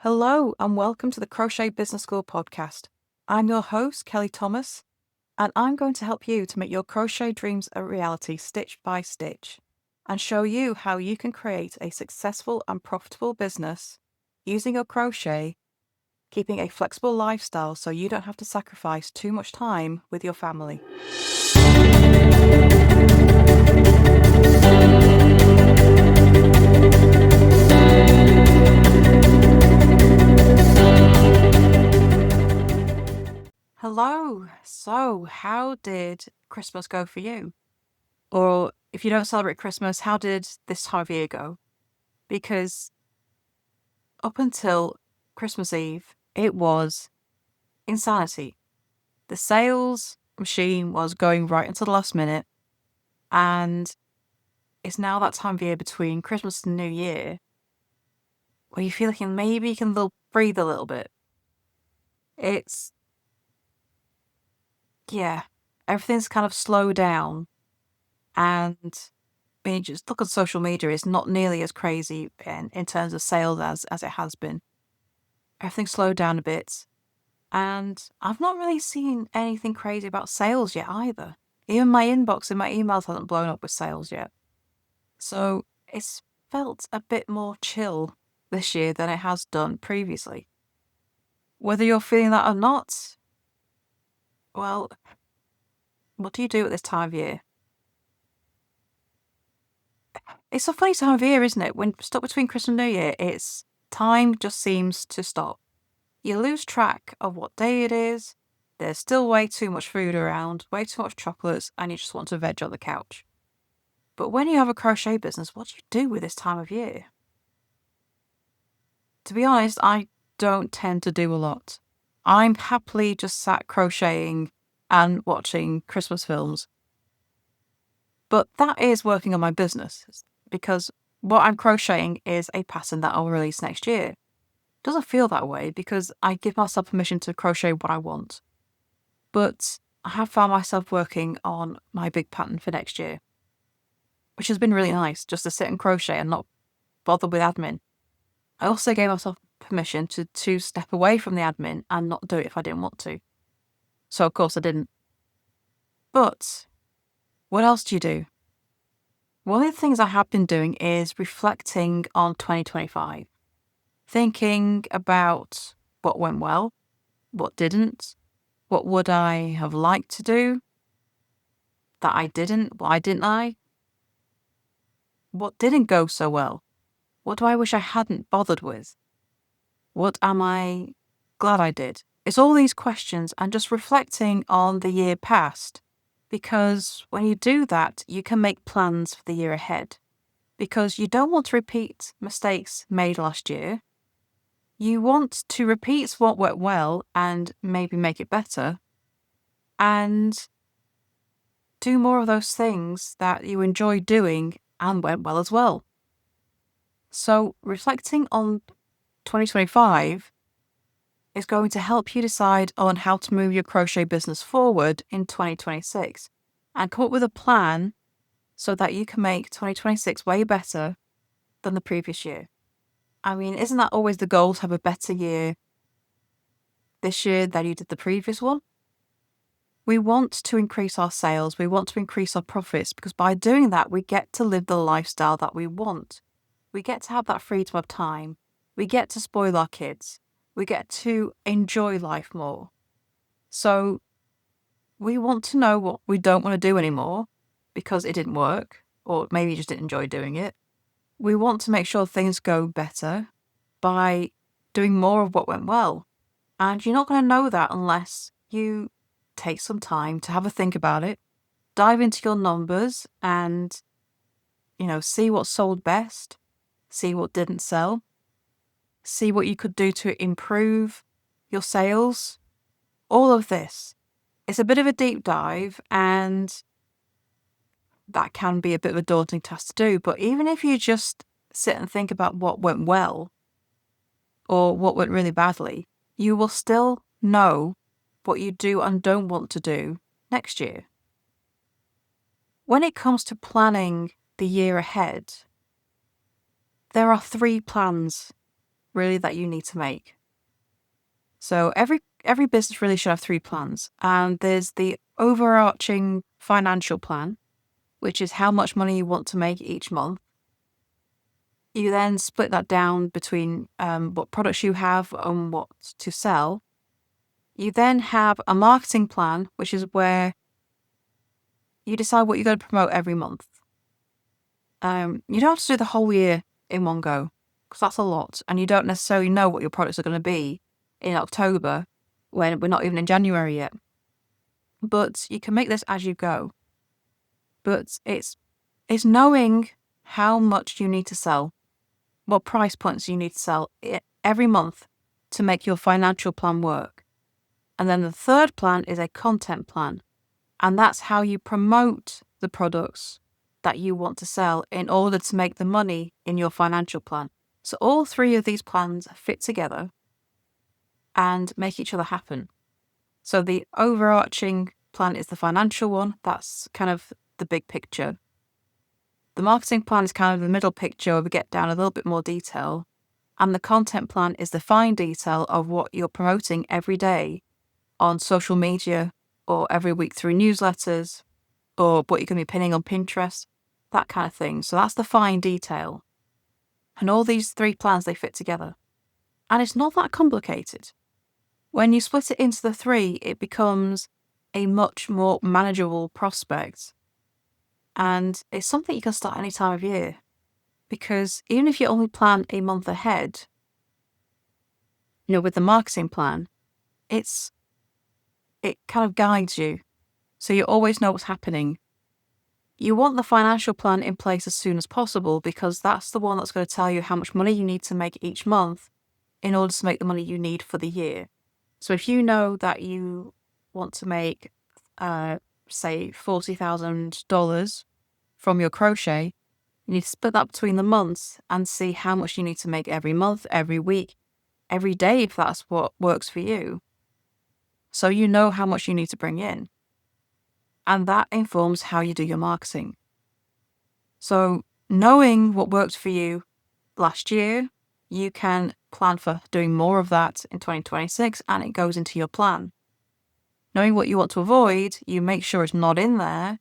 Hello and welcome to the Crochet Business School podcast. I'm your host, Kelly Thomas, and I'm going to help you to make your crochet dreams a reality stitch by stitch and show you how you can create a successful and profitable business using your crochet, keeping a flexible lifestyle so you don't have to sacrifice too much time with your family. Hello. So, how did Christmas go for you? Or if you don't celebrate Christmas, how did this time of year go? Because up until Christmas Eve, it was insanity. The sales machine was going right until the last minute, and it's now that time of year between Christmas and New Year where you feel like maybe you can breathe a little bit. Everything's kind of slowed down, and when you just look at social media, it's not nearly as crazy in terms of sales as it has been. Everything's slowed down a bit, and I've not really seen anything crazy about sales yet either. Even my inbox in my emails hasn't blown up with sales yet. So it's felt a bit more chill this year than it has done previously. Whether you're feeling that or not, well, what do you do at this time of year? It's a funny time of year, isn't it? When stuck between Christmas and New Year, time just seems to stop. You lose track of what day it is. There's still way too much food around, way too much chocolates, and you just want to veg on the couch. But when you have a crochet business, what do you do with this time of year? To be honest, I don't tend to do a lot. I'm happily just sat crocheting and watching Christmas films. But that is working on my business, because what I'm crocheting is a pattern that I'll release next year. It doesn't feel that way because I give myself permission to crochet what I want. But I have found myself working on my big pattern for next year, which has been really nice, just to sit and crochet and not bother with admin. I also gave myself permission to step away from the admin and not do it if I didn't want to. So of course I didn't. But what else do you do? One of the things I have been doing is reflecting on 2025, thinking about what went well, what didn't, what would I have liked to do that I didn't, why didn't I? What didn't go so well? What do I wish I hadn't bothered with? What am I glad I did? It's all these questions and just reflecting on the year past, because when you do that, you can make plans for the year ahead, because you don't want to repeat mistakes made last year. You want to repeat what went well and maybe make it better, and do more of those things that you enjoy doing and went well as well. So reflecting on 2025 is going to help you decide on how to move your crochet business forward in 2026 and come up with a plan so that you can make 2026 way better than the previous year. I mean, isn't that always the goal, to have a better year this year than you did the previous one? We want to increase our sales, we want to increase our profits, because by doing that, we get to live the lifestyle that we want. We get to have that freedom of time. We get to spoil our kids. We get to enjoy life more. So we want to know what we don't want to do anymore because it didn't work, or maybe you just didn't enjoy doing it. We want to make sure things go better by doing more of what went well. And you're not going to know that unless you take some time to have a think about it, dive into your numbers and, see what sold best, see what didn't sell, see what you could do to improve your sales. All of this. It's a bit of a deep dive, and that can be a bit of a daunting task to do. But even if you just sit and think about what went well or what went really badly, you will still know what you do and don't want to do next year. When it comes to planning the year ahead, there are 3 plans really that you need to make. So every business really should have 3 plans. And there's the overarching financial plan, which is how much money you want to make each month. You then split that down between what products you have and what to sell. You then have a marketing plan, which is where you decide what you're going to promote every month. You don't have to do the whole year in one go, because that's a lot, and you don't necessarily know what your products are going to be in October when we're not even in January yet. But you can make this as you go. But it's knowing how much you need to sell, what price points you need to sell every month to make your financial plan work. And then the third plan is a content plan. And that's how you promote the products that you want to sell in order to make the money in your financial plan. So all 3 of these plans fit together and make each other happen. So the overarching plan is the financial one. That's kind of the big picture. The marketing plan is kind of the middle picture where we get down a little bit more detail. And the content plan is the fine detail of what you're promoting every day on social media or every week through newsletters or what you're going to be pinning on Pinterest, that kind of thing. So that's the fine detail. And all these 3 plans, they fit together. And it's not that complicated. When you split it into the 3, it becomes a much more manageable prospect. And it's something you can start any time of year. Because even if you only plan a month ahead, with the marketing plan, it kind of guides you. So you always know what's happening. You want the financial plan in place as soon as possible because that's the one that's going to tell you how much money you need to make each month in order to make the money you need for the year. So if you know that you want to make, say, $40,000 from your crochet, you need to split that between the months and see how much you need to make every month, every week, every day, if that's what works for you. So you know how much you need to bring in. And that informs how you do your marketing. So knowing what worked for you last year, you can plan for doing more of that in 2026 and it goes into your plan. Knowing what you want to avoid, you make sure it's not in there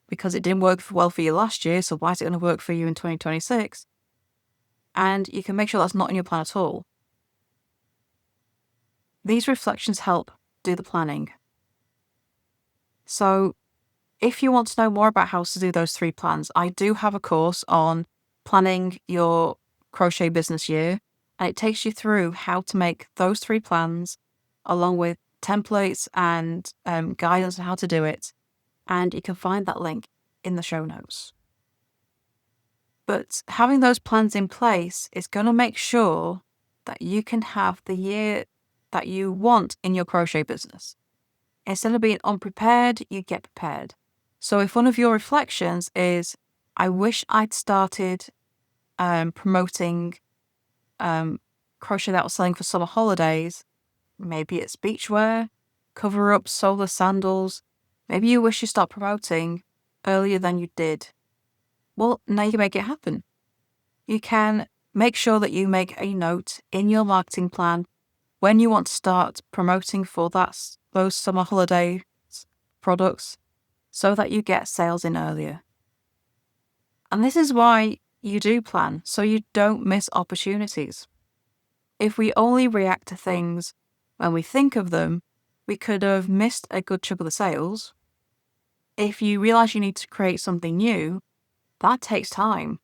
because it didn't work well for you last year, so why is it going to work for you in 2026? And you can make sure that's not in your plan at all. These reflections help do the planning. So if you want to know more about how to do those 3 plans, I do have a course on planning your crochet business year, and it takes you through how to make those 3 plans along with templates and guidance on how to do it. And you can find that link in the show notes. But having those plans in place is going to make sure that you can have the year that you want in your crochet business. Instead of being unprepared, you get prepared. So if one of your reflections is, I wish I'd started promoting crochet that I was selling for summer holidays, maybe it's beachwear, cover-up, solar sandals, maybe you wish you start promoting earlier than you did. Well, now you can make it happen. You can make sure that you make a note in your marketing plan when you want to start promoting for those summer holiday products so that you get sales in earlier. And this is why you do plan, so you don't miss opportunities. If we only react to things when we think of them, we could have missed a good chunk of the sales. If you realize you need to create something new, that takes time.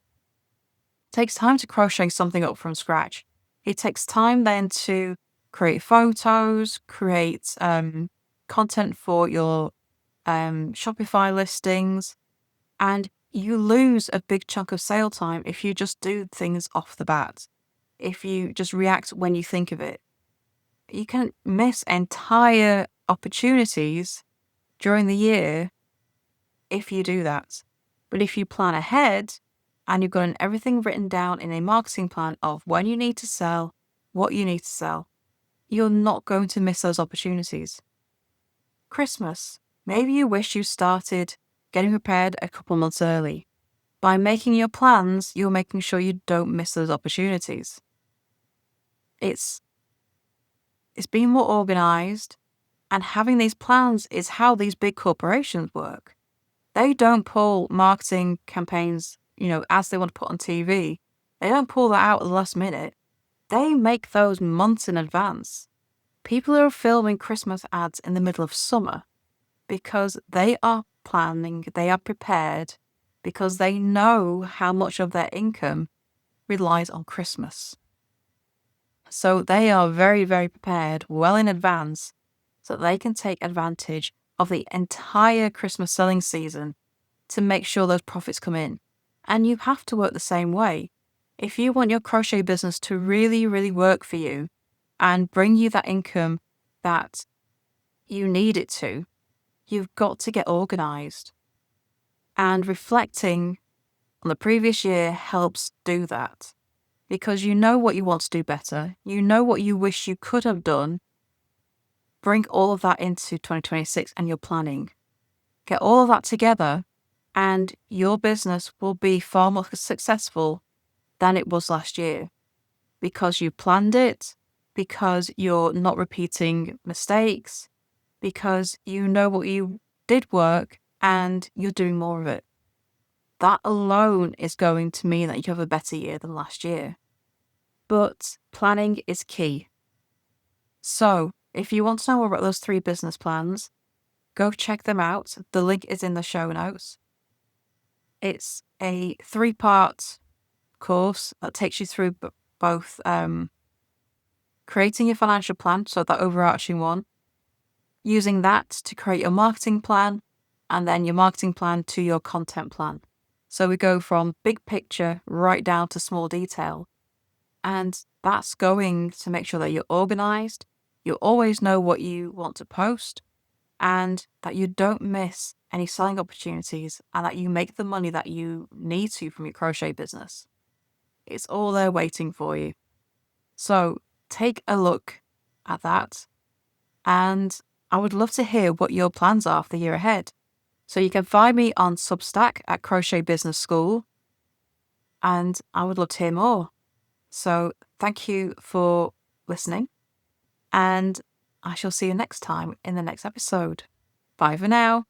It takes time to crochet something up from scratch. It takes time then to create photos, create content for your Shopify listings, and you lose a big chunk of sale time if you just do things off the bat. If you just react when you think of it, you can miss entire opportunities during the year if you do that. But if you plan ahead and you've got everything written down in a marketing plan of when you need to sell, what you need to sell, you're not going to miss those opportunities. Christmas. Maybe you wish you started getting prepared a couple months early. By making your plans, you're making sure you don't miss those opportunities. It's being more organized, and having these plans is how these big corporations work. They don't pull marketing campaigns, as they want to put on TV. They don't pull that out at the last minute. They make those months in advance. People are filming Christmas ads in the middle of summer because they are planning, they are prepared, because they know how much of their income relies on Christmas. So they are very, very prepared well in advance so that they can take advantage of the entire Christmas selling season to make sure those profits come in. And you have to work the same way. If you want your crochet business to really, really work for you and bring you that income that you need it to, you've got to get organized. And reflecting on the previous year helps do that, because you know what you want to do better. You know what you wish you could have done. Bring all of that into 2026 and your planning. Get all of that together and your business will be far more successful than it was last year, because you planned it, because you're not repeating mistakes, because you know what you did work and you're doing more of it. That alone is going to mean that you have a better year than last year. But planning is key. So if you want to know more about those 3 business plans, go check them out. The link is in the show notes. It's a 3-part course that takes you through both creating your financial plan, so that overarching one, using that to create your marketing plan, and then your marketing plan to your content plan. So we go from big picture right down to small detail. And that's going to make sure that you're organized, you always know what you want to post, and that you don't miss any selling opportunities, and that you make the money that you need to from your crochet business. It's all there waiting for you. So take a look at that, and I would love to hear what your plans are for the year ahead. So you can find me on Substack at Crochet Business School, and I would love to hear more. So thank you for listening, and I shall see you next time in the next episode. Bye for now.